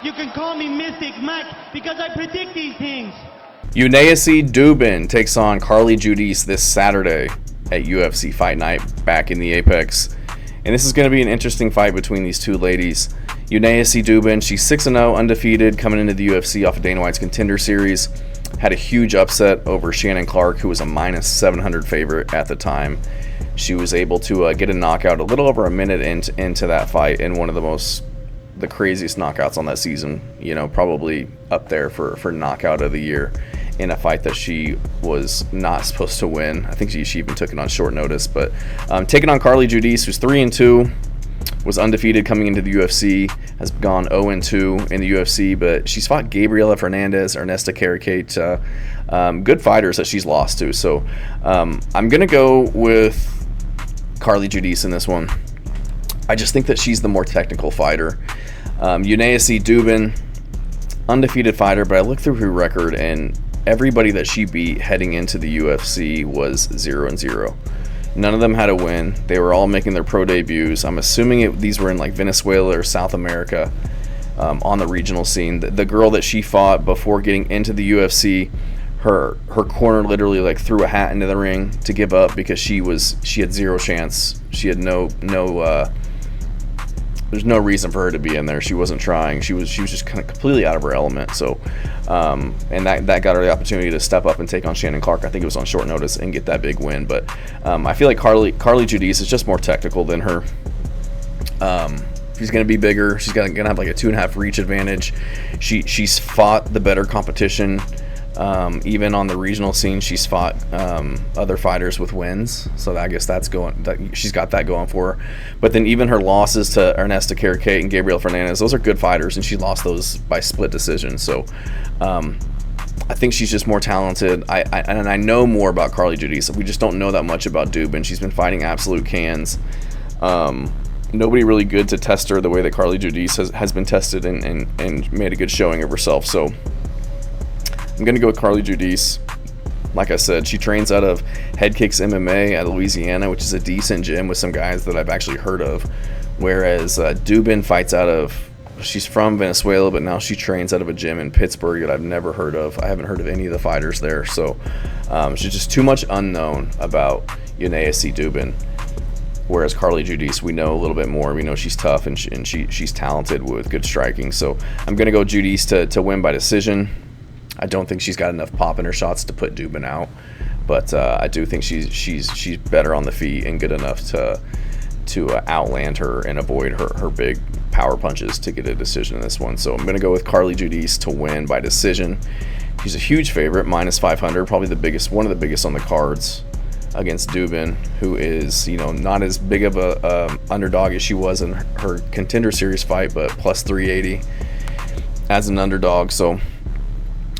You can call me Mystic Mac because I predict these things. Yuneisy Duben takes on Carli Judice this Saturday at UFC Fight Night back in the Apex. And this is going to be an interesting fight between these two ladies. Yuneisy Duben, she's 6-0, undefeated, coming into the UFC off of Dana White's Contender Series. Had a huge upset over Shannon Clark, who was a minus 700 favorite at the time. She was able to get a knockout a little over a minute into that fight in one of the craziest knockouts on that season, you know, probably up there for knockout of the year in a fight that she was not supposed to win. I think she even took it on short notice, but taking on Carli Judice, who's 3-2, was undefeated coming into the UFC, has gone 0-2 in the UFC, but she's fought Gabriela Fernandez, Ernesta Caricate, good fighters that she's lost to. So I'm going to go with Carli Judice in this one. I just think that she's the more technical fighter. Yuneisy Duben, undefeated fighter, but I looked through her record and everybody that she beat heading into the UFC was 0-0. None of them had a win. They were all making their pro debuts. I'm assuming these were in like Venezuela or South America on the regional scene. The girl that she fought before getting into the UFC, her corner literally like threw a hat into the ring to give up because she had zero chance. She had there's no reason for her to be in there. She wasn't trying. She was just kind of completely out of her element. So, and that got her the opportunity to step up and take on Shannon Clark. I think it was on short notice and get that big win. But I feel like Carli Judice is just more technical than her. She's going to be bigger. She's going to have like a 2.5 reach advantage. She's fought the better competition. Even on the regional scene, she's fought other fighters with wins, so I guess she's got that going for her. But then even her losses to Ernesta Caricate and Gabriela Fernandez, those are good fighters, and she lost those by split decision. So I think she's just more talented. I know more about Carli Judice. We just don't know that much about Duben. She's been fighting absolute cans. Nobody really good to test her the way that Carli Judice has been tested and made a good showing of herself. So I'm going to go with Carli Judice. Like I said, she trains out of Head Kicks MMA at Louisiana, which is a decent gym with some guys that I've actually heard of. Whereas Duben fights she's from Venezuela, but now she trains out of a gym in Pittsburgh that I've never heard of. I haven't heard of any of the fighters there. So she's just too much unknown about Yuneisy Duben. Whereas Carli Judice, we know a little bit more. We know she's tough and she's talented with good striking. So I'm going to go Judice to win by decision. I don't think she's got enough pop in her shots to put Duben out, but I do think she's better on the feet and good enough to outland her and avoid her big power punches to get a decision in this one. So I'm going to go with Carli Judice to win by decision. She's a huge favorite, minus 500, probably one of the biggest on the cards against Duben, who is not as big of a underdog as she was in her Contender Series fight, but plus 380 as an underdog. So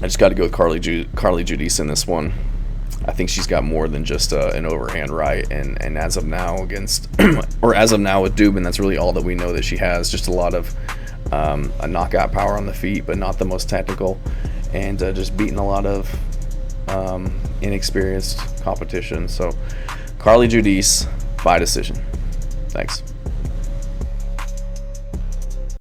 I just got to go with Carli Judice in this one. I think she's got more than just an overhand right, and as of now with Duben, that's really all that we know that she has. Just a lot of a knockout power on the feet, but not the most technical, and just beating a lot of inexperienced competition. So Carli Judice by decision. Thanks.